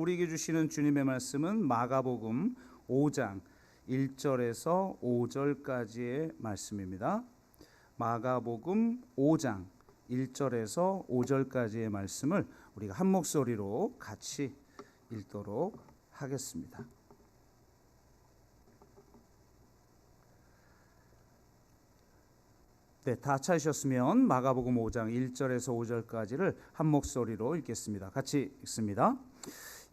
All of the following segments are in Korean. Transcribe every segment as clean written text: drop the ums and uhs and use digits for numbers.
우리에게 주시는 주님의 말씀은 마가복음 5장 1절에서 5절까지의 말씀입니다. 마가복음 5장 1절에서 5절까지의 말씀을 우리가 한 목소리로 같이 읽도록 하겠습니다. 네, 다 찾으셨으면 마가복음 5장 1절에서 5절까지를 한 목소리로 읽겠습니다. 같이 읽습니다.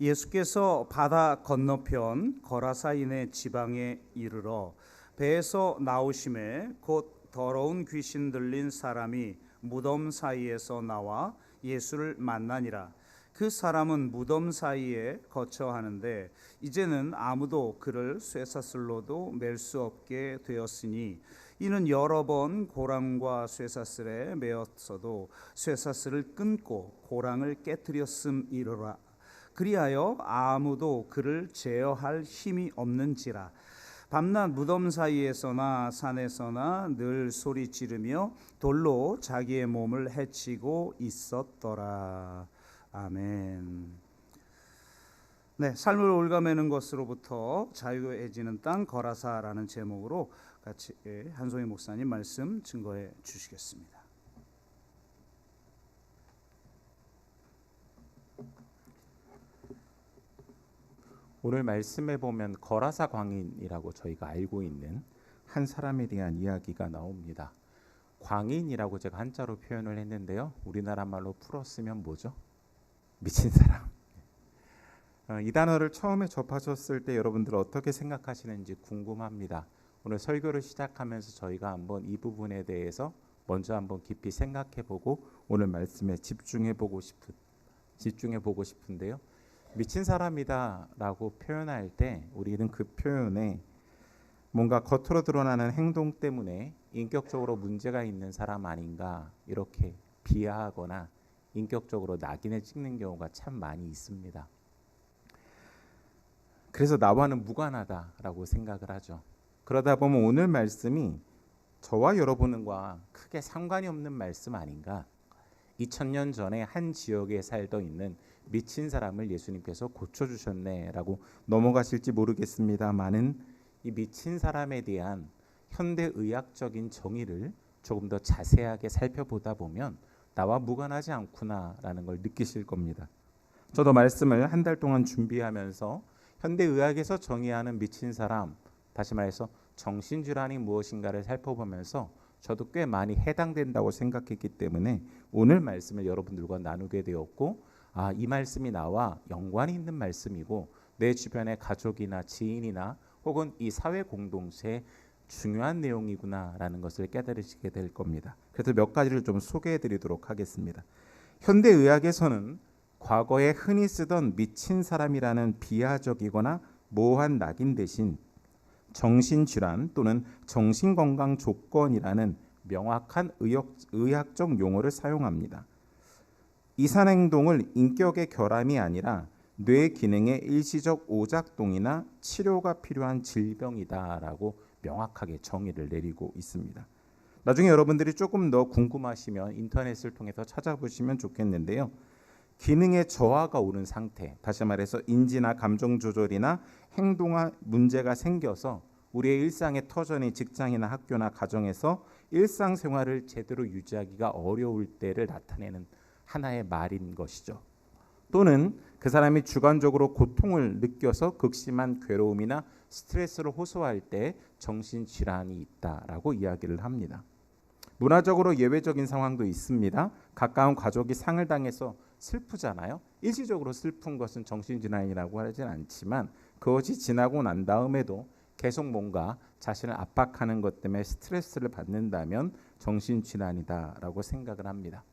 예수께서 바다 건너편 거라사인의 지방에 이르러 배에서 나오심에 곧 더러운 귀신 들린 사람이 무덤 사이에서 나와 예수를 만나니라. 그 사람은 무덤 사이에 거처하는데 이제는 아무도 그를 쇠사슬로도 맬 수 없게 되었으니 이는 여러 번 고랑과 쇠사슬에 매었어도 쇠사슬을 끊고 고랑을 깨뜨렸음이로라. 그리하여 아무도 그를 제어할 힘이 없는지라. 밤낮 무덤 사이에서나 산에서나 늘 소리 지르며 돌로 자기의 몸을 해치고 있었더라. 아멘. 네, 삶을 올가매는 것으로부터 자유해지는 땅 거라사라는 제목으로 같이 한송희 목사님 말씀 증거해 주시겠습니다. 오늘 말씀에 보면 거라사 광인이라고 저희가 알고 있는 한 사람에 대한 이야기가 나옵니다. 광인이라고 제가 한자로 표현을 했는데요. 우리나라 말로 풀었으면 뭐죠? 미친 사람. 이 단어를 처음에 접하셨을 때 여러분들 어떻게 생각하시는지 궁금합니다. 오늘 설교를 시작하면서 저희가 한번 이 부분에 대해서 먼저 한번 깊이 생각해보고 오늘 말씀에 집중해보고 싶은데요. 미친 사람이다라고 표현할 때 우리는 그 표현에 뭔가 겉으로 드러나는 행동 때문에 인격적으로 문제가 있는 사람 아닌가 이렇게 비하하거나 인격적으로 낙인을 찍는 경우가 참 많이 있습니다. 그래서 나와는 무관하다라고 생각을 하죠. 그러다 보면 오늘 말씀이 저와 여러분과 크게 상관이 없는 말씀 아닌가. 2000년 전에 한 지역에 살던 있는 미친 사람을 예수님께서 고쳐주셨네라고 넘어가실지 모르겠습니다만은 이 미친 사람에 대한 현대의학적인 정의를 조금 더 자세하게 살펴보다 보면 나와 무관하지 않구나라는 걸 느끼실 겁니다. 저도 말씀을 한 달 동안 준비하면서 현대의학에서 정의하는 미친 사람, 다시 말해서 정신질환이 무엇인가를 살펴보면서 저도 꽤 많이 해당된다고 생각했기 때문에 오늘 말씀을 여러분들과 나누게 되었고 이 말씀이 나와 연관이 있는 말씀이고 내 주변의 가족이나 지인이나 혹은 이 사회 공동체의 중요한 내용이구나라는 것을 깨달으시게 될 겁니다. 그래서 몇 가지를 좀 소개해 드리도록 하겠습니다. 현대의학에서는 과거에 흔히 쓰던 미친 사람이라는 비하적이거나 모호한 낙인 대신 정신질환 또는 정신건강 조건이라는 명확한 의학적 용어를 사용합니다. 이산행동을 인격의 결함이 아니라 뇌 기능의 일시적 오작동이나 치료가 필요한 질병이다라고 명확하게 정의를 내리고 있습니다. 나중에 여러분들이 조금 더 궁금하시면 인터넷을 통해서 찾아보시면 좋겠는데요. 기능의 저하가 오는 상태, 다시 말해서 인지나 감정 조절이나 행동에 문제가 생겨서 우리의 일상의 터전이 직장이나 학교나 가정에서 일상생활을 제대로 유지하기가 어려울 때를 나타내는 하나의 말인 것이죠. 또는 그 사람이 주관적으로 고통을 느껴서 극심한 괴로움이나 스트레스를 호소할 때 정신질환이 있다라고 이야기를 합니다. 문화적으로 예외적인 상황도 있습니다. 가까운 가족이 상을 당해서 슬프잖아요. 일시적으로 슬픈 것은 정신질환이라고 하진 않지만 그것이 지나고 난 다음에도 계속 뭔가 자신을 압박하는 것 때문에 스트레스를 받는다면 정신질환이다라고 생각을 합니다.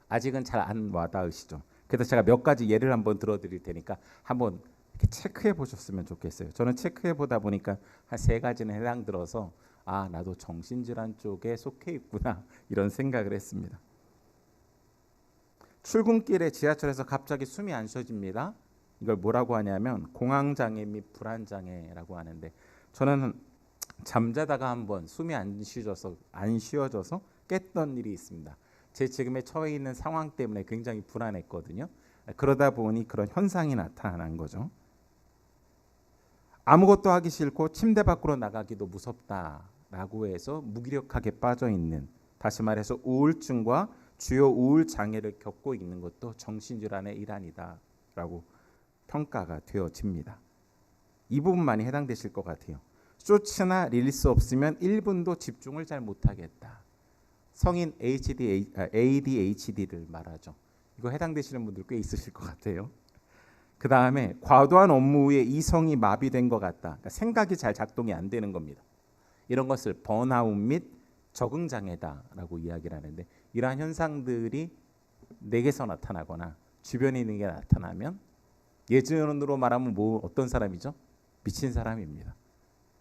아직은 잘 안 와닿으시죠? 그래서 제가 몇 가지 예를 한번 들어드릴 테니까 한번 이렇게 체크해 보셨으면 좋겠어요. 저는 체크해 보다 보니까 한 3가지는 해당들어서 나도 정신질환 쪽에 속해 있구나 이런 생각을 했습니다. 출근길에 지하철에서 갑자기 숨이 안 쉬어집니다. 이걸 뭐라고 하냐면 공황장애 및 불안장애라고 하는데 저는 잠자다가 한번 숨이 안 쉬어져서 깼던 일이 있습니다. 제 지금의 처해 있는 상황 때문에 굉장히 불안했거든요. 그러다 보니 그런 현상이 나타난 거죠. 아무것도 하기 싫고 침대 밖으로 나가기도 무섭다라고 해서 무기력하게 빠져 있는, 다시 말해서 우울증과 주요 우울 장애를 겪고 있는 것도 정신질환의 일환이다라고 평가가 되어집니다. 이 부분만이 해당되실 것 같아요. 쇼츠나 릴스 없으면 1분도 집중을 잘 못하겠다. 성인 ADHD를 말하죠. 이거 해당되시는 분들 꽤 있으실 것 같아요. 그 다음에 과도한 업무 후에 이성이 마비된 것 같다. 그러니까 생각이 잘 작동이 안 되는 겁니다. 이런 것을 번아웃 및 적응장애다라고 이야기를 하는데, 이러한 현상들이 내게서 나타나거나 주변에 있는 게 나타나면 예전으로 말하면 어떤 사람이죠? 미친 사람입니다.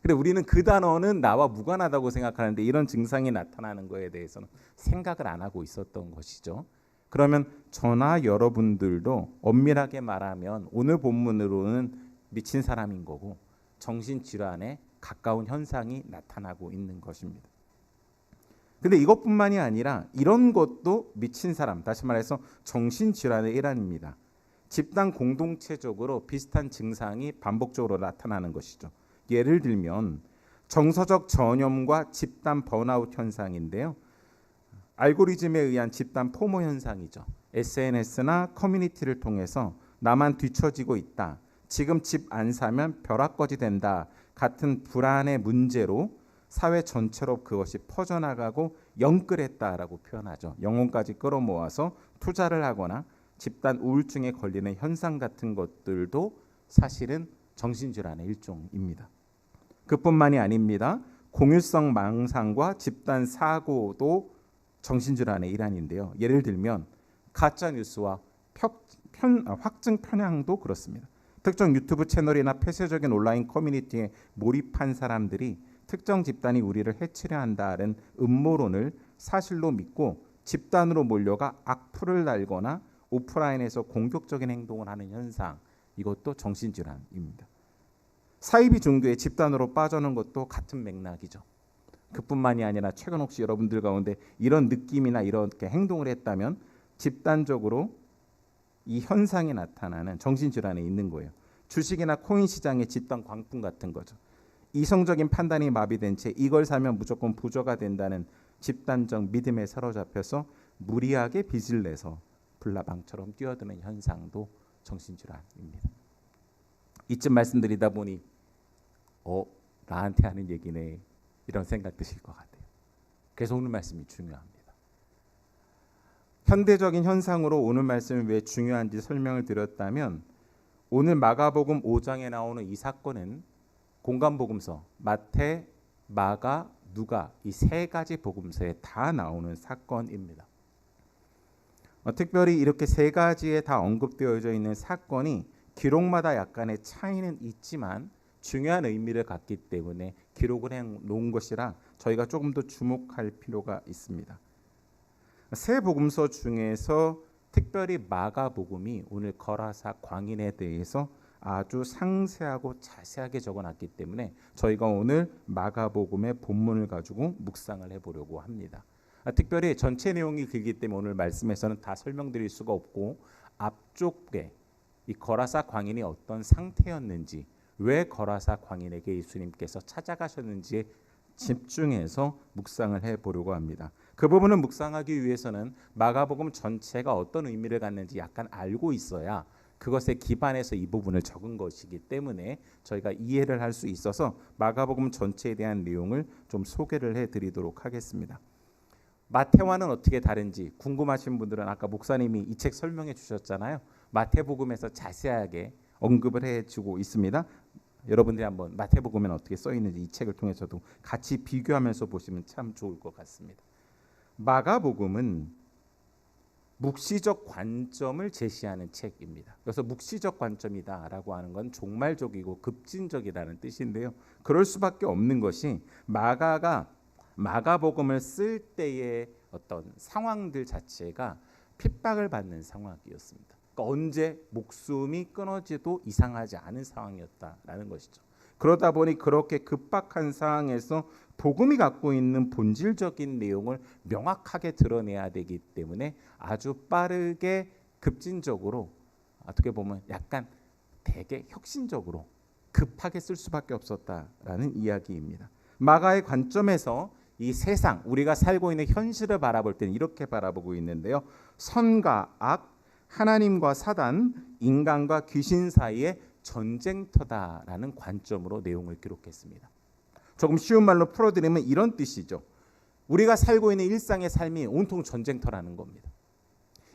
근데 우리는 그 단어는 나와 무관하다고 생각하는데 이런 증상이 나타나는 거에 대해서는 생각을 안 하고 있었던 것이죠. 그러면 저나 여러분들도 엄밀하게 말하면 오늘 본문으로는 미친 사람인 거고 정신질환에 가까운 현상이 나타나고 있는 것입니다. 근데 이것뿐만이 아니라 이런 것도 미친 사람, 다시 말해서 정신질환의 일환입니다. 집단 공동체적으로 비슷한 증상이 반복적으로 나타나는 것이죠. 예를 들면 정서적 전염과 집단 번아웃 현상인데요. 알고리즘에 의한 집단 포모 현상이죠. SNS나 커뮤니티를 통해서 나만 뒤처지고 있다, 지금 집 안 사면 벼락거지 된다 같은 불안의 문제로 사회 전체로 그것이 퍼져나가고 영끌했다라고 표현하죠. 영혼까지 끌어모아서 투자를 하거나 집단 우울증에 걸리는 현상 같은 것들도 사실은 정신질환의 일종입니다. 그뿐만이 아닙니다. 공유성 망상과 집단 사고도 정신질환의 일환인데요. 예를 들면 가짜 뉴스와 확증 편향도 그렇습니다. 특정 유튜브 채널이나 폐쇄적인 온라인 커뮤니티에 몰입한 사람들이 특정 집단이 우리를 해치려 한다는 음모론을 사실로 믿고 집단으로 몰려가 악플을 달거나 오프라인에서 공격적인 행동을 하는 현상, 이것도 정신질환입니다. 사이비 종교의 집단으로 빠져는 것도 같은 맥락이죠. 그뿐만이 아니라 최근 혹시 여러분들 가운데 이런 느낌이나 이렇게 행동을 했다면 집단적으로 이 현상이 나타나는 정신질환에 있는 거예요. 주식이나 코인 시장의 집단 광풍 같은 거죠. 이성적인 판단이 마비된 채 이걸 사면 무조건 부자가 된다는 집단적 믿음에 사로잡혀서 무리하게 빚을 내서 불나방처럼 뛰어드는 현상도 정신질환입니다. 이쯤 말씀드리다 보니 나한테 하는 얘기네 이런 생각 드실 것 같아요. 그래서 오늘 말씀이 중요합니다. 현대적인 현상으로 오늘 말씀이 왜 중요한지 설명을 드렸다면, 오늘 마가복음 5장에 나오는 이 사건은 공간복음서 마태, 마가, 누가 이 세 가지 복음서에 다 나오는 사건입니다. 특별히 이렇게 세 가지에 다 언급되어져 있는 사건이 기록마다 약간의 차이는 있지만 중요한 의미를 갖기 때문에 기록을 해놓은 것이라 저희가 조금 더 주목할 필요가 있습니다. 세 복음서 중에서 특별히 마가복음이 오늘 거라사 광인에 대해서 아주 상세하고 자세하게 적어놨기 때문에 저희가 오늘 마가복음의 본문을 가지고 묵상을 해보려고 합니다. 특별히 전체 내용이 길기 때문에 오늘 말씀에서는 다 설명드릴 수가 없고, 앞쪽에 이 거라사 광인이 어떤 상태였는지, 왜 거라사 광인에게 예수님께서 찾아가셨는지에 집중해서 묵상을 해보려고 합니다. 그 부분을 묵상하기 위해서는 마가복음 전체가 어떤 의미를 갖는지 약간 알고 있어야 그것에 기반해서 이 부분을 적은 것이기 때문에 저희가 이해를 할 수 있어서 마가복음 전체에 대한 내용을 좀 소개를 해드리도록 하겠습니다. 마태와는 어떻게 다른지 궁금하신 분들은 아까 목사님이 이 책 설명해 주셨잖아요. 마태복음에서 자세하게 언급을 해주고 있습니다. 여러분들이 한번 마태복음에는 어떻게 써 있는지 이 책을 통해서도 같이 비교하면서 보시면 참 좋을 것 같습니다. 마가복음은 묵시적 관점을 제시하는 책입니다. 그래서 묵시적 관점이다라고 하는 건 종말적이고 급진적이라는 뜻인데요. 그럴 수밖에 없는 것이 마가복음을 쓸 때의 어떤 상황들 자체가 핍박을 받는 상황이었습니다. 그러니까 언제 목숨이 끊어져도 이상하지 않은 상황이었다라는 것이죠. 그러다 보니 그렇게 급박한 상황에서 복음이 갖고 있는 본질적인 내용을 명확하게 드러내야 되기 때문에 아주 빠르게 급진적으로 어떻게 보면 약간 되게 혁신적으로 급하게 쓸 수밖에 없었다라는 이야기입니다. 마가의 관점에서 이 세상, 우리가 살고 있는 현실을 바라볼 때는 이렇게 바라보고 있는데요. 선과 악, 하나님과 사단, 인간과 귀신 사이의 전쟁터다라는 관점으로 내용을 기록했습니다. 조금 쉬운 말로 풀어드리면 이런 뜻이죠. 우리가 살고 있는 일상의 삶이 온통 전쟁터라는 겁니다.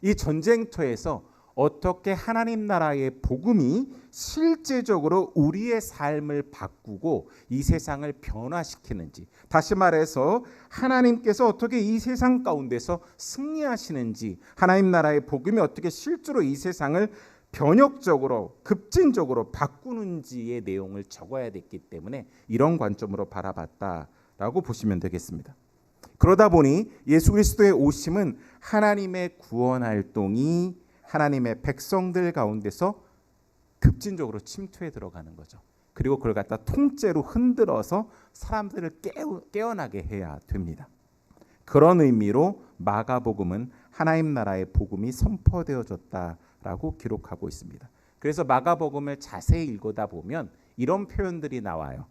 이 전쟁터에서 어떻게 하나님 나라의 복음이 실제적으로 우리의 삶을 바꾸고 이 세상을 변화시키는지, 다시 말해서 하나님께서 어떻게 이 세상 가운데서 승리하시는지, 하나님 나라의 복음이 어떻게 실제로 이 세상을 변혁적으로 급진적으로 바꾸는지의 내용을 적어야 됐기 때문에 이런 관점으로 바라봤다라고 보시면 되겠습니다. 그러다 보니 예수 그리스도의 오심은 하나님의 구원 활동이 하나님의 백성들 가운데서 급진적으로 침투해 들어가는 거죠. 그리고 그걸 갖다 통째로 흔들어서 사람들을 깨어나게 해야 됩니다. 그런 의미로 마가복음은 하나님 나라의 복음이 선포되어졌다라고 기록하고 있습니다. 그래서 마가복음을 자세히 읽다 보면 이런 표현들이 나와요.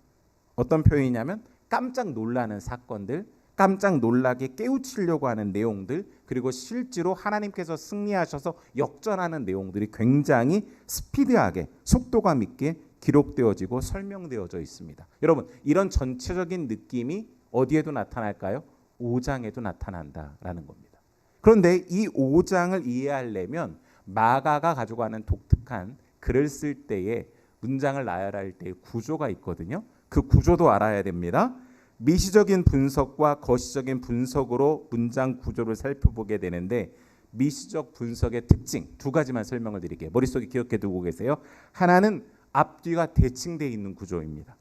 어떤 표현이냐면 깜짝 놀라는 사건들, 깜짝 놀라게 깨우치려고 하는 내용들, 그리고 실제로 하나님께서 승리하셔서 역전하는 내용들이 굉장히 스피디하게 속도감 있게 기록되어지고 설명되어져 있습니다. 여러분, 이런 전체적인 느낌이 어디에도 나타날까요? 5장에도 나타난다라는 겁니다. 그런데 이 5장을 이해하려면 마가가 가져가는 독특한 글을 쓸 때에 문장을 나열할 때의 구조가 있거든요. 그 구조도 알아야 됩니다. 미시적인 분석과 거시적인 분석으로 문장 구조를 살펴보게 되는데, 미시적 분석의 특징 두 가지만 설명을 드릴게요. 머릿속에 기억해 두고 계세요. 하나는 앞뒤가 대칭되어 있는 구조입니다.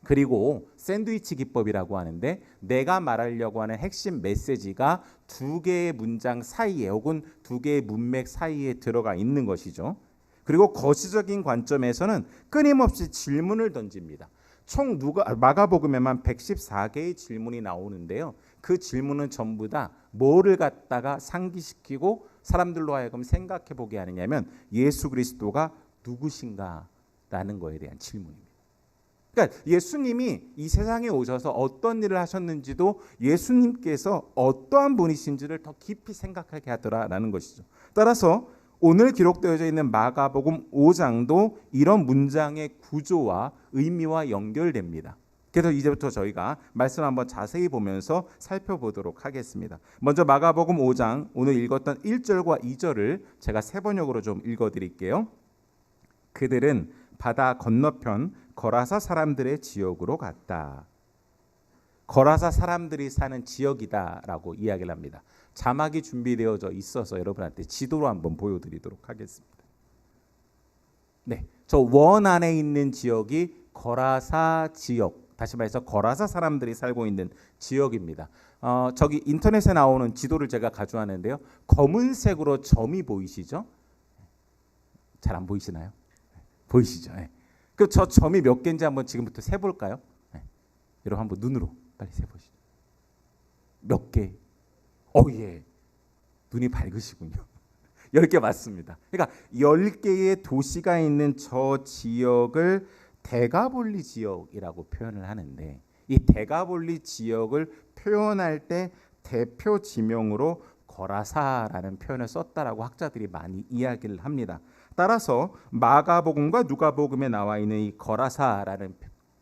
그리고 샌드위치 기법이라고 하는데, 내가 말하려고 하는 핵심 메시지가 두 개의 문장 사이에 혹은 두 개의 문맥 사이에 들어가 있는 것이죠. 그리고 거시적인 관점에서는 끊임없이 질문을 던집니다. 총 마가복음에만 114개의 질문이 나오는데요. 그 질문은 전부 다 뭐를 갖다가 상기시키고 사람들로 하여금 생각해 보게 하느냐면 예수 그리스도가 누구신가라는 거에 대한 질문입니다. 그러니까 예수님이 이 세상에 오셔서 어떤 일을 하셨는지도 예수님께서 어떠한 분이신지를 더 깊이 생각하게 하더라라는 것이죠. 따라서 오늘 기록되어져 있는 마가복음 5장도 이런 문장의 구조와 의미와 연결됩니다. 그래서 이제부터 저희가 말씀 한번 자세히 보면서 살펴보도록 하겠습니다. 먼저 마가복음 5장 오늘 읽었던 1절과 2절을 제가 세 번역으로 좀 읽어드릴게요. 그들은 바다 건너편 거라사 사람들의 지역으로 갔다. 거라사 사람들이 사는 지역이다라고 이야기를 합니다. 자막이 준비되어져 있어서 여러분한테 지도로 한번 보여드리도록 하겠습니다. 네, 저 원 안에 있는 지역이 거라사 지역, 다시 말해서 거라사 사람들이 살고 있는 지역입니다. 저기 인터넷에 나오는 지도를 제가 가져왔는데요. 검은색으로 점이 보이시죠? 잘 안 보이시나요? 보이시죠? 네. 그 저 점이 몇 개인지 한번 지금부터 세볼까요? 네. 여러분 한번 눈으로 빨리 세보시죠. 몇 개? 예. 눈이 밝으시군요. 10개 맞습니다. 그러니까 10개의 도시가 있는 저 지역을 데가볼리 지역이라고 표현을 하는데, 이 데가볼리 지역을 표현할 때 대표 지명으로 거라사라는 표현을 썼다라고 학자들이 많이 이야기를 합니다. 따라서 마가복음과 누가복음에 나와 있는 이 거라사라는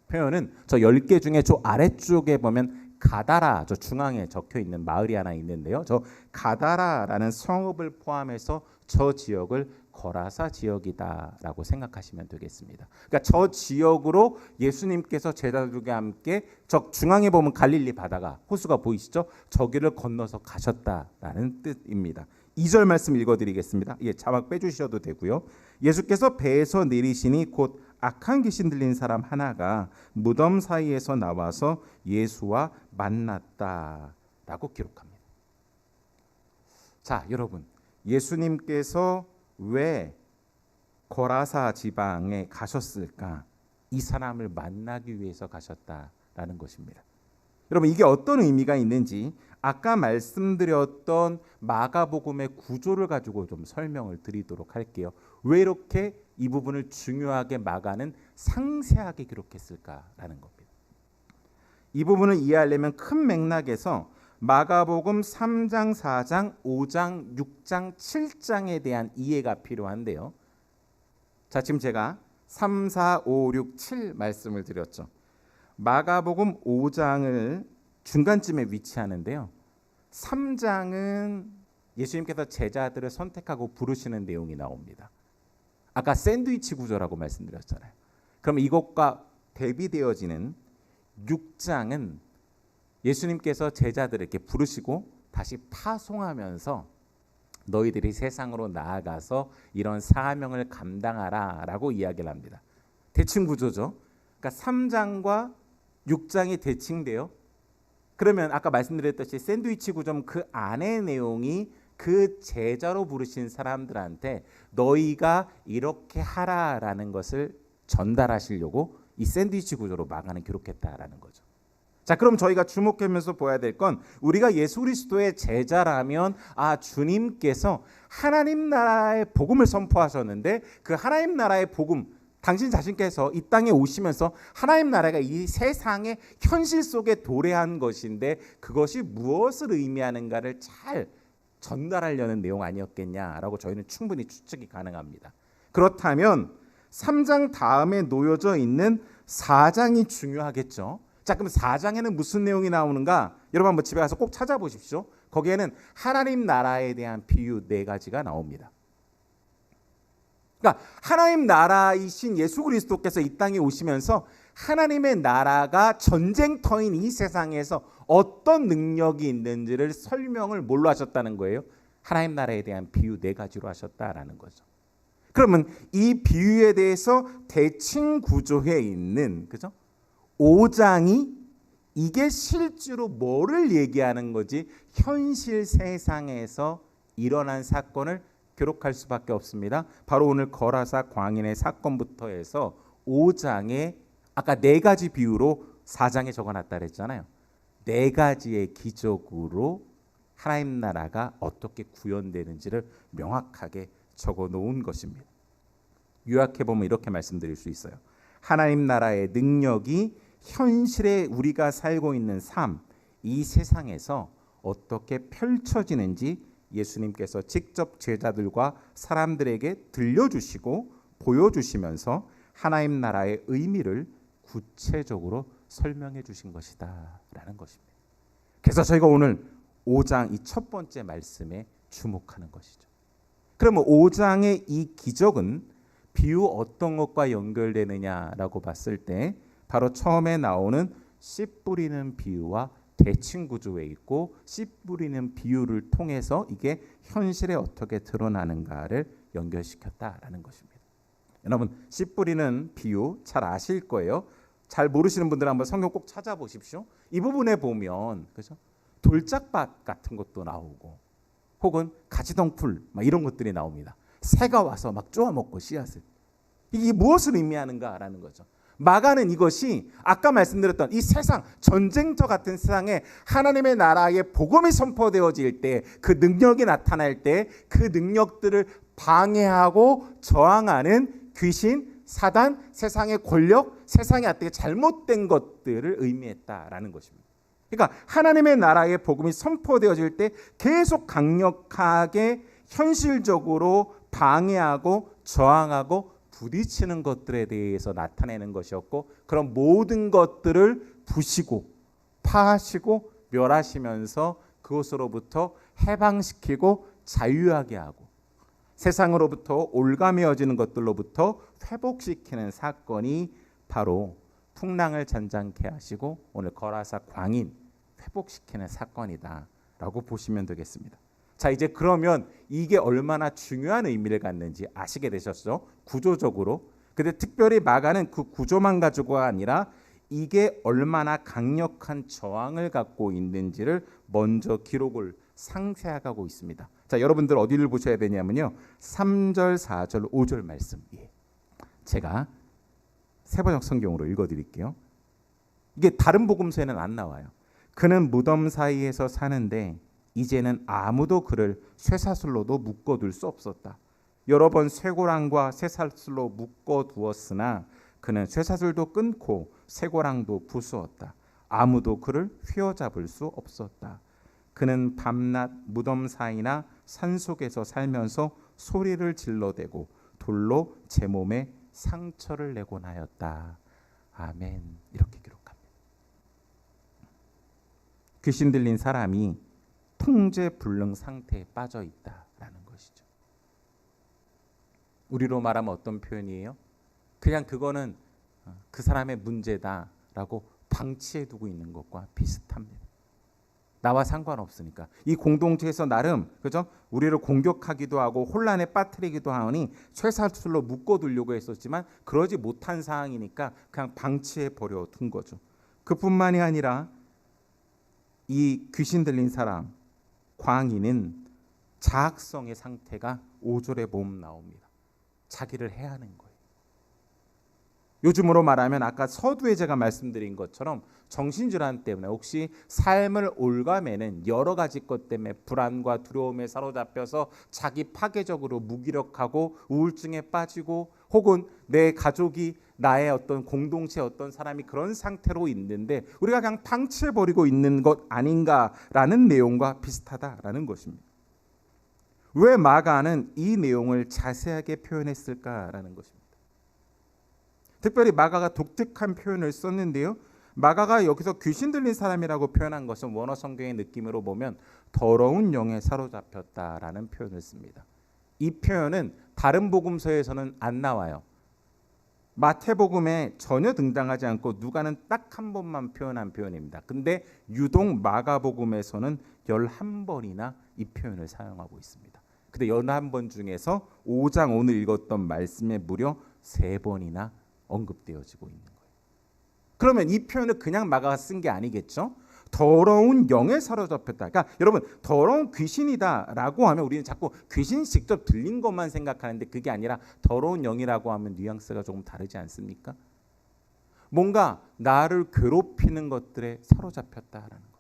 표현은 저 10개 중에 저 아래쪽에 보면 가다라, 저 중앙에 적혀 있는 마을이 하나 있는데요. 저 가다라라는 성읍을 포함해서 저 지역을 거라사 지역이다라고 생각하시면 되겠습니다. 그러니까 저 지역으로 예수님께서 제자들과 함께 저 중앙에 보면 갈릴리 바다가 호수가 보이시죠? 저기를 건너서 가셨다라는 뜻입니다. 2절 말씀 읽어드리겠습니다. 자막 빼주셔도 되고요. 예수께서 배에서 내리시니 곧 악한 귀신 들린 사람 하나가 무덤 사이에서 나와서 예수와 만났다라고 기록합니다. 자, 여러분, 예수님께서 왜 거라사 지방에 가셨을까? 이 사람을 만나기 위해서 가셨다라는 것입니다. 여러분 이게 어떤 의미가 있는지 아까 말씀드렸던 마가복음의 구조를 가지고 좀 설명을 드리도록 할게요. 왜 이렇게 이 부분을 중요하게 마가는 상세하게 기록했을까라는 겁니다. 이 부분을 이해하려면 큰 맥락에서 마가복음 3장, 4장, 5장, 6장, 7장에 대한 이해가 필요한데요. 자, 지금 제가 3, 4, 5, 6, 7 말씀을 드렸죠. 마가복음 5장을 중간쯤에 위치하는데요. 3장은 예수님께서 제자들을 선택하고 부르시는 내용이 나옵니다. 아까 샌드위치 구조라고 말씀드렸잖아요. 그럼 이것과 대비되어지는 6장은 예수님께서 제자들을 이렇게 부르시고 다시 파송하면서 너희들이 세상으로 나아가서 이런 사명을 감당하라라고 이야기를 합니다. 대칭 구조죠. 그러니까 3장과 6장이 대칭돼요. 그러면 아까 말씀드렸듯이 샌드위치 구조는 그 안의 내용이 그 제자로 부르신 사람들한테 너희가 이렇게 하라라는 것을 전달하시려고 이 샌드위치 구조로 마가는 기록했다라는 거죠. 자, 그럼 저희가 주목하면서 보아야 될 건 우리가 예수 그리스도의 제자라면 주님께서 하나님 나라의 복음을 선포하셨는데 그 하나님 나라의 복음 당신 자신께서 이 땅에 오시면서 하나님 나라가 이 세상의 현실 속에 도래한 것인데 그것이 무엇을 의미하는가를 잘 전달하려는 내용 아니었겠냐라고 저희는 충분히 추측이 가능합니다. 그렇다면 3장 다음에 놓여져 있는 4장이 중요하겠죠. 자, 그럼 4장에는 무슨 내용이 나오는가? 여러분 한번 집에 가서 꼭 찾아보십시오. 거기에는 하나님 나라에 대한 비유 4가지가 나옵니다. 그러니까 하나님 나라이신 예수 그리스도께서 이 땅에 오시면서 하나님의 나라가 전쟁터인 이 세상에서 어떤 능력이 있는지를 설명을 뭘로 하셨다는 거예요? 하나님 나라에 대한 비유 4가지로 하셨다라는 거죠. 그러면 이 비유에 대해서 대칭 구조에 있는 그죠? 5장이 이게 실제로 뭐를 얘기하는 거지 현실 세상에서 일어난 사건을 기록할 수밖에 없습니다. 바로 오늘 거라사 광인의 사건부터 해서 5장에 아까 4가지 비유로 4장에 적어놨다 그랬잖아요. 4가지의 기적으로 하나님 나라가 어떻게 구현되는지를 명확하게 적어놓은 것입니다. 요약해보면 이렇게 말씀드릴 수 있어요. 하나님 나라의 능력이 현실에 우리가 살고 있는 삶, 이 세상에서 어떻게 펼쳐지는지 예수님께서 직접 제자들과 사람들에게 들려주시고 보여주시면서 하나님 나라의 의미를 구체적으로 설명해 주신 것이다 라는 것입니다. 그래서 저희가 오늘 5장 이 첫 번째 말씀에 주목하는 것이죠. 그러면 5장의 이 기적은 비유 어떤 것과 연결되느냐라고 봤을 때 바로 처음에 나오는 씨 뿌리는 비유와 대칭 구조에 있고 씨 뿌리는 비유를 통해서 이게 현실에 어떻게 드러나는가를 연결시켰다라는 것입니다. 여러분 씨 뿌리는 비유 잘 아실 거예요. 잘 모르시는 분들은 한번 성경 꼭 찾아보십시오. 이 부분에 보면 그죠? 돌짝밭 같은 것도 나오고 혹은 가지덩풀 막 이런 것들이 나옵니다. 새가 와서 막 쪼아먹고 씨앗을. 이게 무엇을 의미하는가라는 거죠. 마가는 이것이 아까 말씀드렸던 이 세상 전쟁터 같은 세상에 하나님의 나라의 복음이 선포되어질 때 그 능력이 나타날 때 그 능력들을 방해하고 저항하는 귀신, 사단, 세상의 권력, 세상의 어떻게 잘못된 것들을 의미했다라는 것입니다. 그러니까 하나님의 나라의 복음이 선포되어질 때 계속 강력하게 현실적으로 방해하고 저항하고 부딪히는 것들에 대해서 나타내는 것이었고 그런 모든 것들을 부시고 파하시고 멸하시면서 그것으로부터 해방시키고 자유하게 하고 세상으로부터 올가매어지는 것들로부터 회복시키는 사건이 바로 풍랑을 잔잔케 하시고 오늘 거라사 광인 회복시키는 사건이다라고 보시면 되겠습니다. 자, 이제 그러면 이게 얼마나 중요한 의미를 갖는지 아시게 되셨죠? 구조적으로. 근데 특별히 마가는 그 구조만 가지고가 아니라 이게 얼마나 강력한 저항을 갖고 있는지를 먼저 기록을 상세하게 하고 있습니다. 자, 여러분들 어디를 보셔야 되냐면요. 3절, 4절, 5절 말씀. 제가 세번역 성경으로 읽어드릴게요. 이게 다른 복음서에는 안 나와요. 그는 무덤 사이에서 사는데 이제는 아무도 그를 쇠사슬로도 묶어둘 수 없었다. 여러 번 쇠고랑과 쇠사슬로 묶어두었으나 그는 쇠사슬도 끊고 쇠고랑도 부수었다. 아무도 그를 휘어잡을 수 없었다. 그는 밤낮 무덤 사이나 산속에서 살면서 소리를 질러대고 돌로 제 몸에 상처를 내곤 하였다. 아멘. 이렇게 기록합니다. 귀신 들린 사람이 통제불능 상태에 빠져 있다라는 것이죠. 우리로 말하면 어떤 표현이에요? 그냥 그거는 그 사람의 문제다라고 방치해 두고 있는 것과 비슷합니다. 나와 상관없으니까. 이 공동체에서 나름 그죠? 우리를 공격하기도 하고 혼란에 빠뜨리기도 하니 쇠사슬로 묶어두려고 했었지만 그러지 못한 상황이니까 그냥 방치해 버려 둔 거죠. 그뿐만이 아니라 이 귀신 들린 사람 광인은 자학성의 상태가 5절에 보면 나옵니다. 자기를 해하는 거예요. 요즘으로 말하면 아까 서두에 제가 말씀드린 것처럼 정신질환 때문에 혹시 삶을 올가매는 여러 가지 것 때문에 불안과 두려움에 사로잡혀서 자기 파괴적으로 무기력하고 우울증에 빠지고 혹은 내 가족이 나의 어떤 공동체 어떤 사람이 그런 상태로 있는데 우리가 그냥 방치해버리고 있는 것 아닌가라는 내용과 비슷하다라는 것입니다. 왜 마가는 이 내용을 자세하게 표현했을까라는 것입니다. 특별히 마가가 독특한 표현을 썼는데요. 마가가 여기서 귀신 들린 사람이라고 표현한 것은 원어 성경의 느낌으로 보면 더러운 영에 사로잡혔다라는 표현을 씁니다. 이 표현은 다른 복음서에서는 안 나와요. 마태복음에 전혀 등장하지 않고 누가는 딱 한 번만 표현한 표현입니다. 근데 유독 마가복음에서는 11번이나 이 표현을 사용하고 있습니다. 근데 11번 중에서 5장 오늘 읽었던 말씀에 무려 3번이나 언급되어지고 있는 거예요. 그러면 이 표현을 그냥 마가가 쓴 게 아니겠죠? 더러운 영에 사로잡혔다. 그러니까 여러분 더러운 귀신이다라고 하면 우리는 자꾸 귀신 직접 들린 것만 생각하는데 그게 아니라 더러운 영이라고 하면 뉘앙스가 조금 다르지 않습니까? 뭔가 나를 괴롭히는 것들에 사로잡혔다라는 거.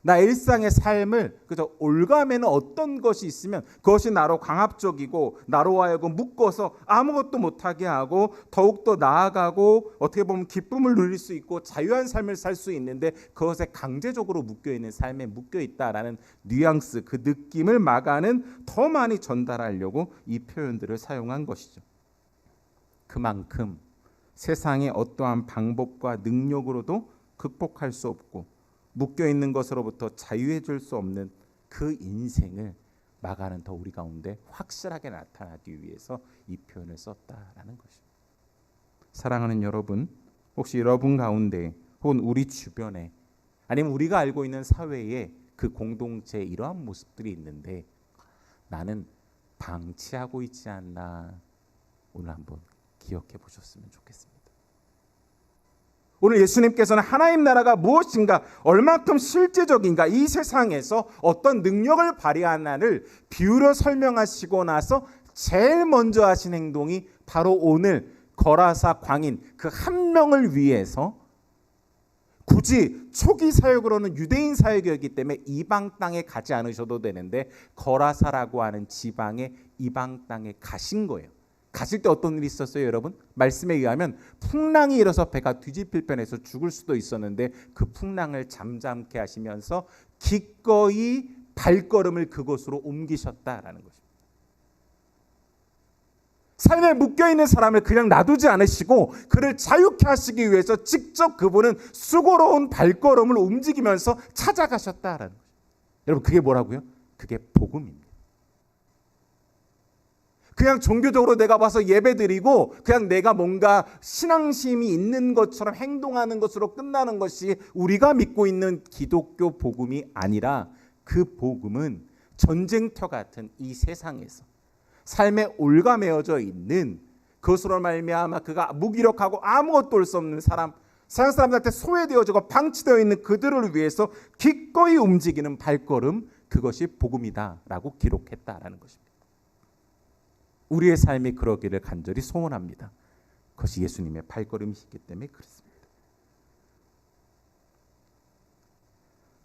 나 일상의 삶을 그저 올가매는 어떤 것이 있으면 그것이 나로 강압적이고 나로 하여금 묶어서 아무것도 못하게 하고 더욱더 나아가고 어떻게 보면 기쁨을 누릴 수 있고 자유한 삶을 살 수 있는데 그것에 강제적으로 묶여있는 삶에 묶여있다라는 뉘앙스 그 느낌을 마가는 더 많이 전달하려고 이 표현들을 사용한 것이죠. 그만큼 세상의 어떠한 방법과 능력으로도 극복할 수 없고 묶여있는 것으로부터 자유해 줄 수 없는 그 인생을 마가는 더 우리 가운데 확실하게 나타나기 위해서 이 표현을 썼다라는 것입니다. 사랑하는 여러분, 혹시 여러분 가운데 혹은 우리 주변에 아니면 우리가 알고 있는 사회에 그 공동체에 이러한 모습들이 있는데 나는 방치하고 있지 않나 오늘 한번 기억해 보셨으면 좋겠습니다. 오늘 예수님께서는 하나님 나라가 무엇인가 얼만큼 실제적인가 이 세상에서 어떤 능력을 발휘하나를 비유로 설명하시고 나서 제일 먼저 하신 행동이 바로 오늘 거라사 광인 그 한 명을 위해서 굳이 초기 사역으로는 유대인 사역이었기 때문에 이방 땅에 가지 않으셔도 되는데 거라사라고 하는 지방의 이방 땅에 가신 거예요. 가실 때 어떤 일이 있었어요, 여러분? 말씀에 의하면 풍랑이 일어서 배가 뒤집힐 뻔해서 죽을 수도 있었는데 그 풍랑을 잠잠케 하시면서 기꺼이 발걸음을 그곳으로 옮기셨다라는 것입니다. 삶에 묶여있는 사람을 그냥 놔두지 않으시고 그를 자유케 하시기 위해서 직접 그분은 수고로운 발걸음을 움직이면서 찾아가셨다라는 거죠. 여러분 그게 뭐라고요? 그게 복음입니다. 그냥 종교적으로 내가 봐서 예배드리고 그냥 내가 뭔가 신앙심이 있는 것처럼 행동하는 것으로 끝나는 것이 우리가 믿고 있는 기독교 복음이 아니라 그 복음은 전쟁터 같은 이 세상에서 삶에 올가매어져 있는 그것으로 말미암아 그가 무기력하고 아무것도 할 수 없는 사람, 세상 사람들한테 소외되어지고 방치되어 있는 그들을 위해서 기꺼이 움직이는 발걸음, 그것이 복음이다라고 기록했다라는 것입니다. 우리의 삶이 그러기를 간절히 소원합니다. 그것이 예수님의 발걸음이시기 때문에 그렇습니다.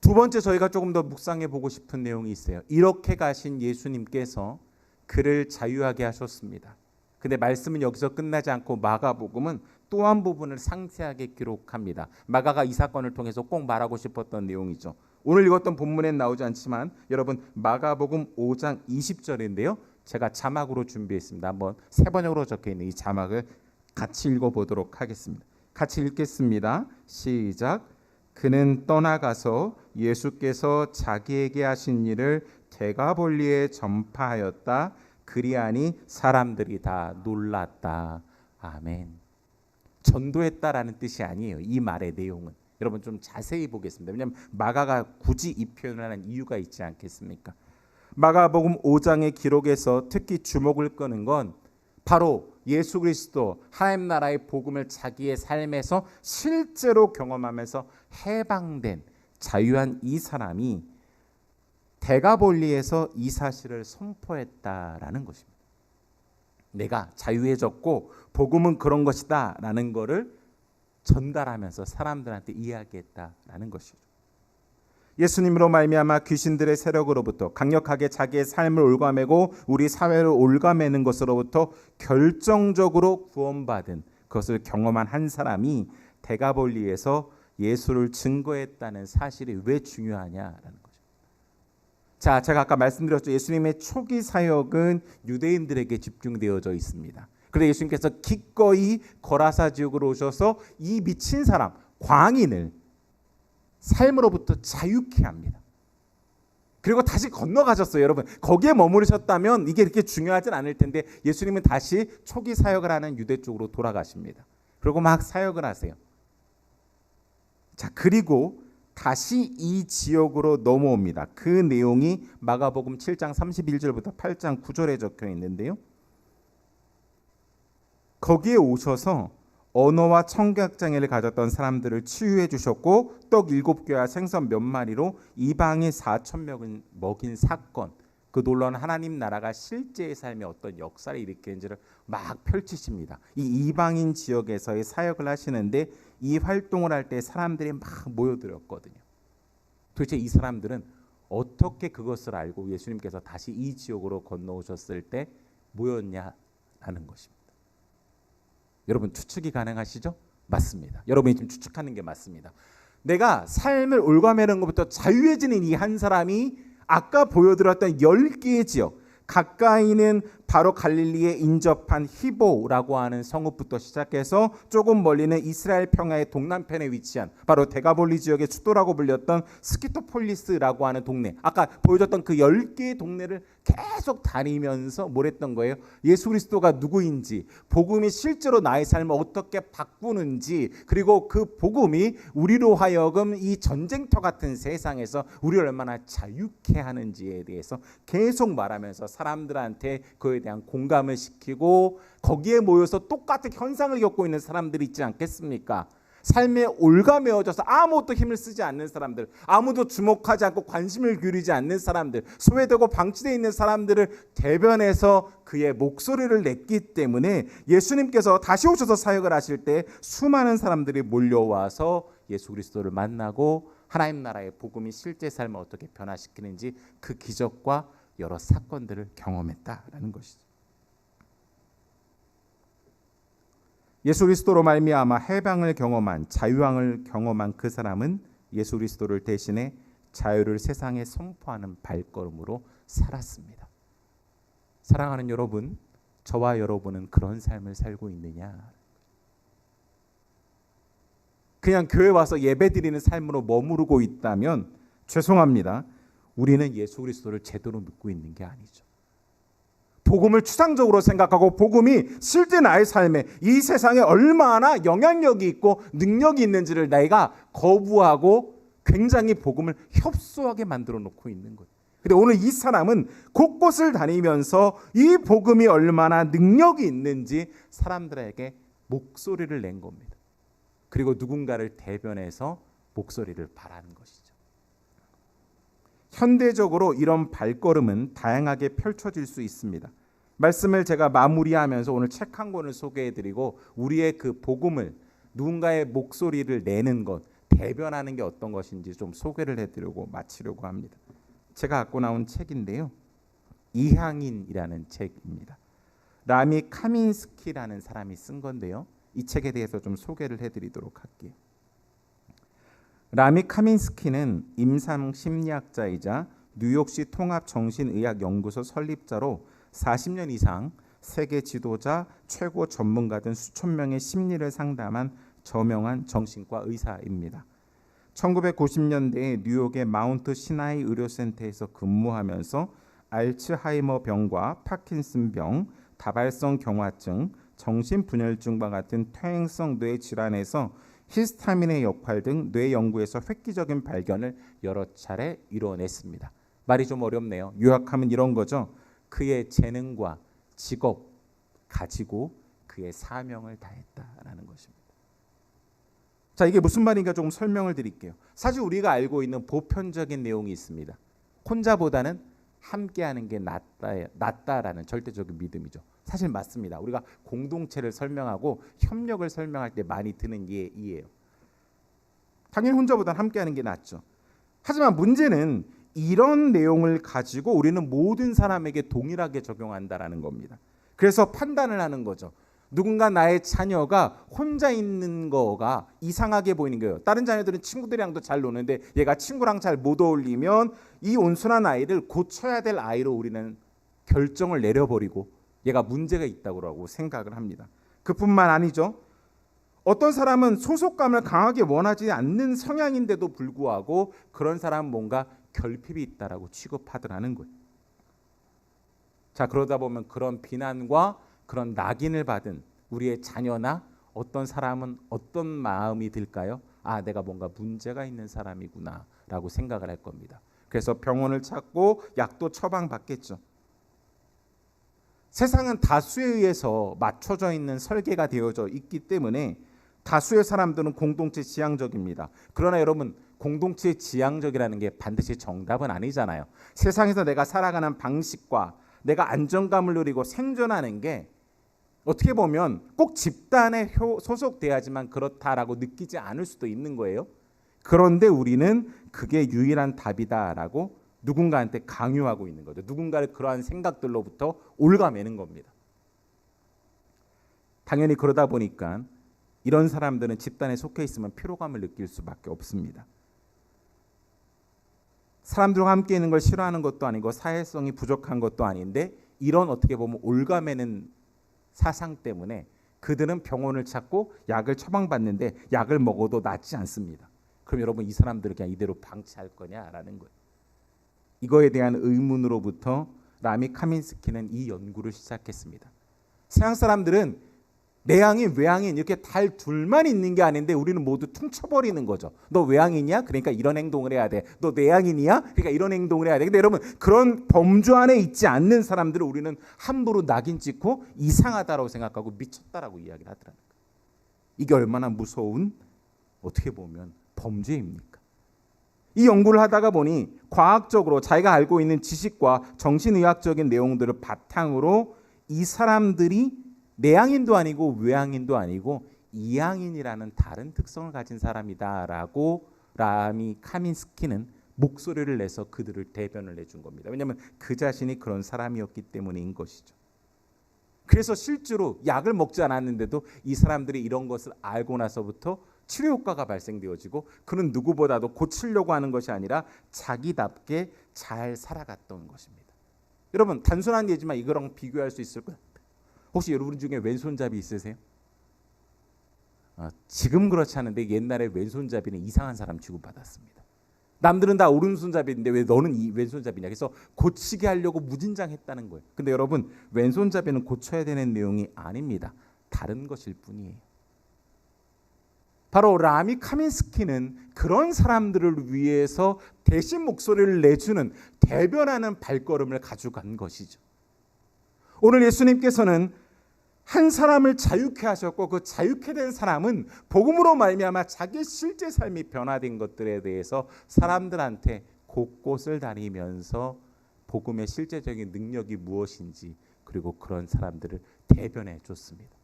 두 번째 저희가 조금 더 묵상해 보고 싶은 내용이 있어요. 이렇게 가신 예수님께서 그를 자유하게 하셨습니다. 근데 말씀은 여기서 끝나지 않고 마가복음은 또 한 부분을 상세하게 기록합니다. 마가가 이 사건을 통해서 꼭 말하고 싶었던 내용이죠. 오늘 읽었던 본문엔 나오지 않지만 여러분 마가복음 5장 20절인데요. 제가 자막으로 준비했습니다. 한번 세 번역으로 적혀있는 이 자막을 같이 읽어보도록 하겠습니다. 같이 읽겠습니다. 시작. 그는 떠나가서 예수께서 자기에게 하신 일을 데가볼리에 전파하였다. 그리하니 사람들이 다 놀랐다. 아멘. 전도했다라는 뜻이 아니에요. 이 말의 내용은. 여러분 좀 자세히 보겠습니다. 왜냐하면 마가가 굳이 이 표현을 하는 이유가 있지 않겠습니까? 마가복음 5장의 기록에서 특히 주목을 끄는 건 바로 예수 그리스도 하나님 나라의 복음을 자기의 삶에서 실제로 경험하면서 해방된 자유한 이 사람이 데가볼리에서 이 사실을 선포했다라는 것입니다. 내가 자유해졌고 복음은 그런 것이다 라는 것을 전달하면서 사람들한테 이야기했다라는 것이죠. 예수님으로 말미암아 귀신들의 세력으로부터 강력하게 자기의 삶을 올가매고 우리 사회를 올가매는 것으로부터 결정적으로 구원받은 그것을 경험한 한 사람이 데가볼리에서 예수를 증거했다는 사실이 왜 중요하냐라는 거죠. 자, 제가 아까 말씀드렸죠. 예수님의 초기 사역은 유대인들에게 집중되어져 있습니다. 그런데 예수님께서 기꺼이 거라사 지역으로 오셔서 이 미친 사람, 광인을 삶으로부터 자유케 합니다. 그리고 다시 건너가셨어요. 여러분 거기에 머무르셨다면 이게 이렇게 중요하진 않을 텐데 예수님은 다시 초기 사역을 하는 유대 쪽으로 돌아가십니다. 그리고 막 사역을 하세요. 자, 그리고 다시 이 지역으로 넘어옵니다. 그 내용이 마가복음 7장 31절부터 8장 9절에 적혀 있는데요. 거기에 오셔서 언어와 청각장애를 가졌던 사람들을 치유해 주셨고 떡 7개와 생선 몇 마리로 이방인 4,000명을 먹인 사건, 그 놀라운 하나님 나라가 실제의 삶에 어떤 역사를 일으키는지를 막 펼치십니다. 이 이방인 지역에서의 사역을 하시는데 이 활동을 할 때 사람들이 막 모여들었거든요. 도대체 이 사람들은 어떻게 그것을 알고 예수님께서 다시 이 지역으로 건너오셨을 때 모였냐라는 것입니다. 여러분 추측이 가능하시죠? 맞습니다. 여러분이 지금 추측하는 게 맞습니다. 내가 삶을 올가매는 것부터 자유해지는 이 한 사람이 아까 보여드렸던 10개의 지역, 가까이는 바로 갈릴리에 인접한 히보라고 하는 성읍부터 시작해서 조금 멀리는 이스라엘 평야의 동남편에 위치한 바로 데가볼리 지역의 수도라고 불렸던 스키토폴리스라고 하는 동네, 아까 보여줬던 그 10개의 동네를 계속 다니면서 뭘 했던 거예요? 예수 그리스도가 누구인지, 복음이 실제로 나의 삶을 어떻게 바꾸는지, 그리고 그 복음이 우리로 하여금 이 전쟁터 같은 세상에서 우리를 얼마나 자유케 하는지에 대해서 계속 말하면서 사람들한테 그에 대한 공감을 시키고 거기에 모여서 똑같은 현상을 겪고 있는 사람들이 있지 않겠습니까? 삶에 올가매어져서 아무것도 힘을 쓰지 않는 사람들, 아무도 주목하지 않고 관심을 기울이지 않는 사람들, 소외되고 방치되어 있는 사람들을 대변해서 그의 목소리를 냈기 때문에 예수님께서 다시 오셔서 사역을 하실 때 수많은 사람들이 몰려와서 예수 그리스도를 만나고 하나님 나라의 복음이 실제 삶을 어떻게 변화시키는지 그 기적과 여러 사건들을 경험했다라는 것이죠. 예수 그리스도로 말미암아 해방을 경험한, 자유함을 경험한 그 사람은 예수 그리스도를 대신해 자유를 세상에 선포하는 발걸음으로 살았습니다. 사랑하는 여러분, 저와 여러분은 그런 삶을 살고 있느냐? 그냥 교회 와서 예배드리는 삶으로 머무르고 있다면 죄송합니다. 우리는 예수 그리스도를 제대로 믿고 있는 게 아니죠. 복음을 추상적으로 생각하고 복음이 실제 나의 삶에 이 세상에 얼마나 영향력이 있고 능력이 있는지를 내가 거부하고 굉장히 복음을 협소하게 만들어 놓고 있는 거예요. 근데 오늘 이 사람은 곳곳을 다니면서 이 복음이 얼마나 능력이 있는지 사람들에게 목소리를 낸 겁니다. 그리고 누군가를 대변해서 목소리를 바라는 것이죠. 현대적으로 이런 발걸음은 다양하게 펼쳐질 수 있습니다. 말씀을 제가 마무리하면서 오늘 책 한 권을 소개해드리고 우리의 그 복음을 누군가의 목소리를 내는 것, 대변하는 게 어떤 것인지 좀 소개를 해드리고 마치려고 합니다. 제가 갖고 나온 책인데요. 이향인이라는 책입니다. 라미 카민스키라는 사람이 쓴 건데요. 이 책에 대해서 좀 소개를 해드리도록 할게요. 라미 카민스키는 임상 심리학자이자 뉴욕시 통합정신의학연구소 설립자로 40년 이상 세계 지도자, 최고 전문가 등 수천 명의 심리를 상담한 저명한 정신과 의사입니다. 1990년대에 뉴욕의 마운트 시나이 의료센터에서 근무하면서 알츠하이머 병과 파킨슨 병, 다발성 경화증, 정신분열증과 같은 퇴행성 뇌 질환에서 히스타민의 역할 등 뇌 연구에서 획기적인 발견을 여러 차례 이뤄냈습니다. 말이 좀 어렵네요. 요약하면 이런 거죠. 그의 재능과 직업 가지고 그의 사명을 다했다라는 것입니다. 자, 이게 무슨 말인가 조금 설명을 드릴게요. 사실 우리가 알고 있는 보편적인 내용이 있습니다. 혼자보다는 함께하는 게 낫다라는 절대적인 믿음이죠. 사실 맞습니다. 우리가 공동체를 설명하고 협력을 설명할 때 많이 드는 예이에요. 당연히 혼자보다는 함께하는 게 낫죠. 하지만 문제는 이런 내용을 가지고 우리는 모든 사람에게 동일하게 적용한다라는 겁니다. 그래서 판단을 하는 거죠. 누군가 나의 자녀가 혼자 있는 거가 이상하게 보이는 거예요. 다른 자녀들은 친구들이랑도 잘 노는데 얘가 친구랑 잘 못 어울리면 이 온순한 아이를 고쳐야 될 아이로 우리는 결정을 내려버리고 얘가 문제가 있다고 생각을 합니다. 그뿐만 아니죠. 어떤 사람은 소속감을 강하게 원하지 않는 성향인데도 불구하고 그런 사람은 뭔가 결핍이 있다라고 취급하더라는 거예요. 자, 그러다 보면 그런 비난과 그런 낙인을 받은 우리의 자녀나 어떤 사람은 어떤 마음이 들까요? 아, 내가 뭔가 문제가 있는 사람이구나라고 생각을 할 겁니다. 그래서 병원을 찾고 약도 처방받겠죠. 세상은 다수에 의해서 맞춰져 있는 설계가 되어져 있기 때문에 다수의 사람들은 공동체 지향적입니다. 그러나 여러분, 공동체 지향적이라는 게 반드시 정답은 아니잖아요. 세상에서 내가 살아가는 방식과 내가 안정감을 누리고 생존하는 게 어떻게 보면 꼭 집단에 소속돼야지만 그렇다라고 느끼지 않을 수도 있는 거예요. 그런데 우리는 그게 유일한 답이다라고 누군가한테 강요하고 있는 거죠. 누군가를 그러한 생각들로부터 올가매는 겁니다. 당연히 그러다 보니까 이런 사람들은 집단에 속해 있으면 피로감을 느낄 수밖에 없습니다. 사람들과 함께 있는 걸 싫어하는 것도 아니고 사회성이 부족한 것도 아닌데 이런 어떻게 보면 올가매는 사상 때문에 그들은 병원을 찾고 약을 처방받는데 약을 먹어도 낫지 않습니다. 그럼 여러분, 이 사람들을 그냥 이대로 방치할 거냐라는 거예요. 이거에 대한 의문으로부터 라미 카민스키는 이 연구를 시작했습니다. 서양 사람들은 내향인, 외향인 이렇게 달 둘만 있는 게 아닌데 우리는 모두 퉁쳐버리는 거죠. 너 외향이냐? 그러니까 이런 행동을 해야 돼. 너 내향인이야? 그러니까 이런 행동을 해야 돼. 근데 여러분, 그런 범주 안에 있지 않는 사람들을 우리는 함부로 낙인 찍고 이상하다라고 생각하고 미쳤다라고 이야기를 하더라고요. 이게 얼마나 무서운 어떻게 보면 범죄입니까? 이 연구를 하다가 보니 과학적으로 자기가 알고 있는 지식과 정신의학적인 내용들을 바탕으로 이 사람들이 내향인도 아니고 외향인도 아니고 이향인이라는 다른 특성을 가진 사람이다라고 라미 카민스키는 목소리를 내서 그들을 대변을 해준 겁니다. 왜냐하면 그 자신이 그런 사람이었기 때문인 것이죠. 그래서 실제로 약을 먹지 않았는데도 이 사람들이 이런 것을 알고 나서부터 치료 효과가 발생되어지고 그는 누구보다도 고치려고 하는 것이 아니라 자기답게 잘 살아갔던 것입니다. 여러분, 단순한 예지만 이거랑 비교할 수 있을 거예요. 혹시 여러분 중에 왼손잡이 있으세요? 지금 그렇지 않은데 옛날에 왼손잡이는 이상한 사람 취급받았습니다. 남들은 다 오른손잡이인데 왜 너는 이 왼손잡이냐. 그래서 고치게 하려고 무진장했다는 거예요. 근데 여러분, 왼손잡이는 고쳐야 되는 내용이 아닙니다. 다른 것일 뿐이에요. 바로 라미 카민스키는 그런 사람들을 위해서 대신 목소리를 내주는 대변하는 발걸음을 가져간 것이죠. 오늘 예수님께서는 한 사람을 자유케 하셨고 그 자유케 된 사람은 복음으로 말미암아 자기 실제 삶이 변화된 것들에 대해서 사람들한테 곳곳을 다니면서 복음의 실제적인 능력이 무엇인지 그리고 그런 사람들을 대변해 줬습니다.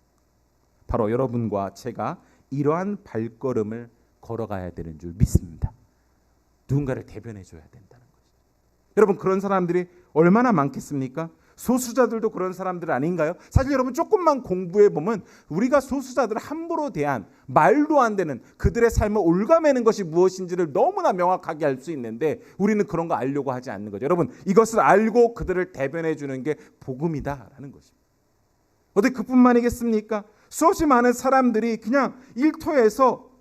바로 여러분과 제가 이러한 발걸음을 걸어가야 되는 줄 믿습니다. 누군가를 대변해 줘야 된다는 것이죠. 여러분, 그런 사람들이 얼마나 많겠습니까? 소수자들도 그런 사람들 아닌가요? 사실 여러분, 조금만 공부해 보면 우리가 소수자들을 함부로 대한, 말도 안 되는 그들의 삶을 올가매는 것이 무엇인지를 너무나 명확하게 알 수 있는데 우리는 그런 거 알려고 하지 않는 거죠. 여러분, 이것을 알고 그들을 대변해 주는 게 복음이다라는 것입니다. 어디 그뿐만이겠습니까? 수없이 많은 사람들이 그냥 일터에서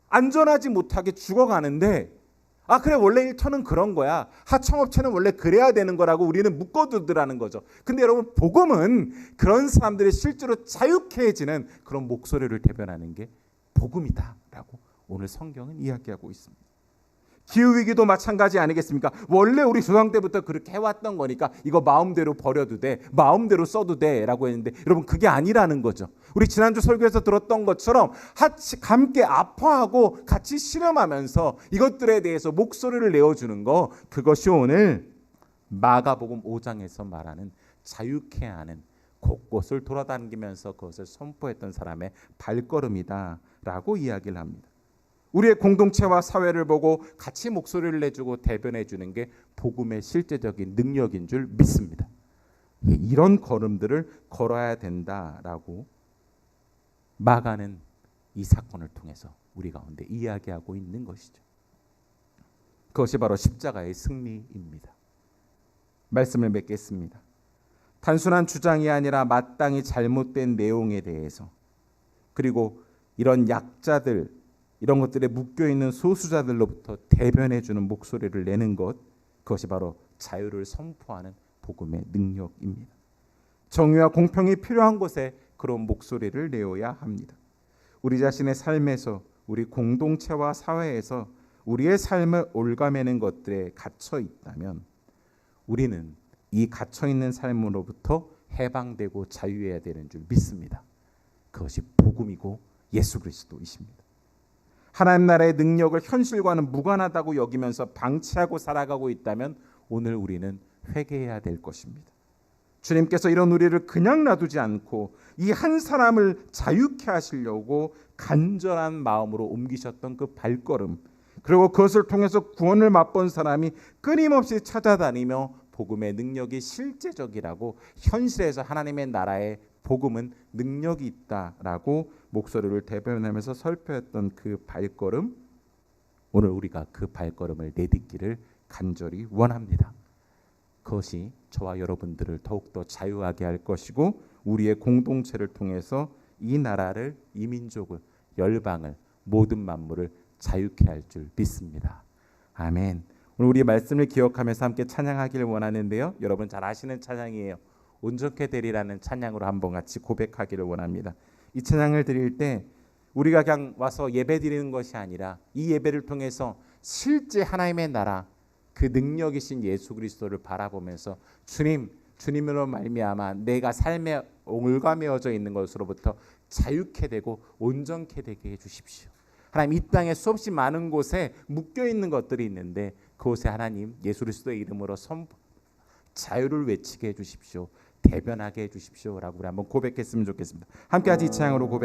안전하지 못하게 죽어가는데, 아 그래, 원래 일터는 그런 거야, 하청업체는 원래 그래야 되는 거라고 우리는 묶어두더라는 거죠. 근데 여러분, 복음은 그런 사람들이 실제로 자유케해지는 그런 목소리를 대변하는 게 복음이다라고 오늘 성경은 이야기하고 있습니다. 기후위기도 마찬가지 아니겠습니까? 원래 우리 조상 때부터 그렇게 해왔던 거니까 이거 마음대로 버려도 돼, 마음대로 써도 돼 라고 했는데, 여러분, 그게 아니라는 거죠. 우리 지난주 설교에서 들었던 것처럼 함께 아파하고 같이 실험하면서 이것들에 대해서 목소리를 내어주는 거, 그것이 오늘 마가복음 5장에서 말하는 자유케 하는, 곳곳을 돌아다니면서 그것을 선포했던 사람의 발걸음이다라고 이야기를 합니다. 우리의 공동체와 사회를 보고 같이 목소리를 내주고 대변해 주는 게 복음의 실제적인 능력인 줄 믿습니다. 이런 걸음들을 걸어야 된다라고 마가는 이 사건을 통해서 우리 가운데 이야기하고 있는 것이죠. 그것이 바로 십자가의 승리입니다. 말씀을 맺겠습니다. 단순한 주장이 아니라 마땅히 잘못된 내용에 대해서, 그리고 이런 약자들, 이런 것들에 묶여있는 소수자들로부터 대변해주는 목소리를 내는 것, 그것이 바로 자유를 선포하는 복음의 능력입니다. 정의와 공평이 필요한 곳에 그런 목소리를 내어야 합니다. 우리 자신의 삶에서, 우리 공동체와 사회에서 우리의 삶을 올가매는 것들에 갇혀 있다면 우리는 이 갇혀있는 삶으로부터 해방되고 자유해야 되는 줄 믿습니다. 그것이 복음이고 예수 그리스도이십니다. 하나님 나라의 능력을 현실과는 무관하다고 여기면서 방치하고 살아가고 있다면 오늘 우리는 회개해야 될 것입니다. 주님께서 이런 우리를 그냥 놔두지 않고 이 한 사람을 자유케 하시려고 간절한 마음으로 옮기셨던 그 발걸음, 그리고 그것을 통해서 구원을 맛본 사람이 끊임없이 찾아다니며 복음의 능력이 실제적이라고, 현실에서 하나님의 나라의 복음은 능력이 있다라고 목소리를 대변하면서 설교했던 그 발걸음, 오늘 우리가 그 발걸음을 내딛기를 간절히 원합니다. 그것이 저와 여러분들을 더욱더 자유하게 할 것이고 우리의 공동체를 통해서 이 나라를, 이 민족을, 열방을, 모든 만물을 자유케 할 줄 믿습니다. 아멘. 오늘 우리 말씀을 기억하면서 함께 찬양하기를 원하는데요, 여러분 잘 아시는 찬양이에요. 온전케 되리라는 찬양으로 한번 같이 고백하기를 원합니다. 이 찬양을 드릴 때 우리가 그냥 와서 예배 드리는 것이 아니라 이 예배를 통해서 실제 하나님의 나라, 그 능력이신 예수 그리스도를 바라보면서 주님으로 말미암아 내가 삶에 올가매어져 있는 것으로부터 자유케 되고 온전케 되게 해주십시오. 하나님, 이 땅에 수없이 많은 곳에 묶여 있는 것들이 있는데 그곳에 하나님 예수 그리스도의 이름으로 자유를 외치게 해주십시오. 대변하게 해주십시오 라고 우리 한번 고백했으면 좋겠습니다. 함께 같이 이 찬양으로 고백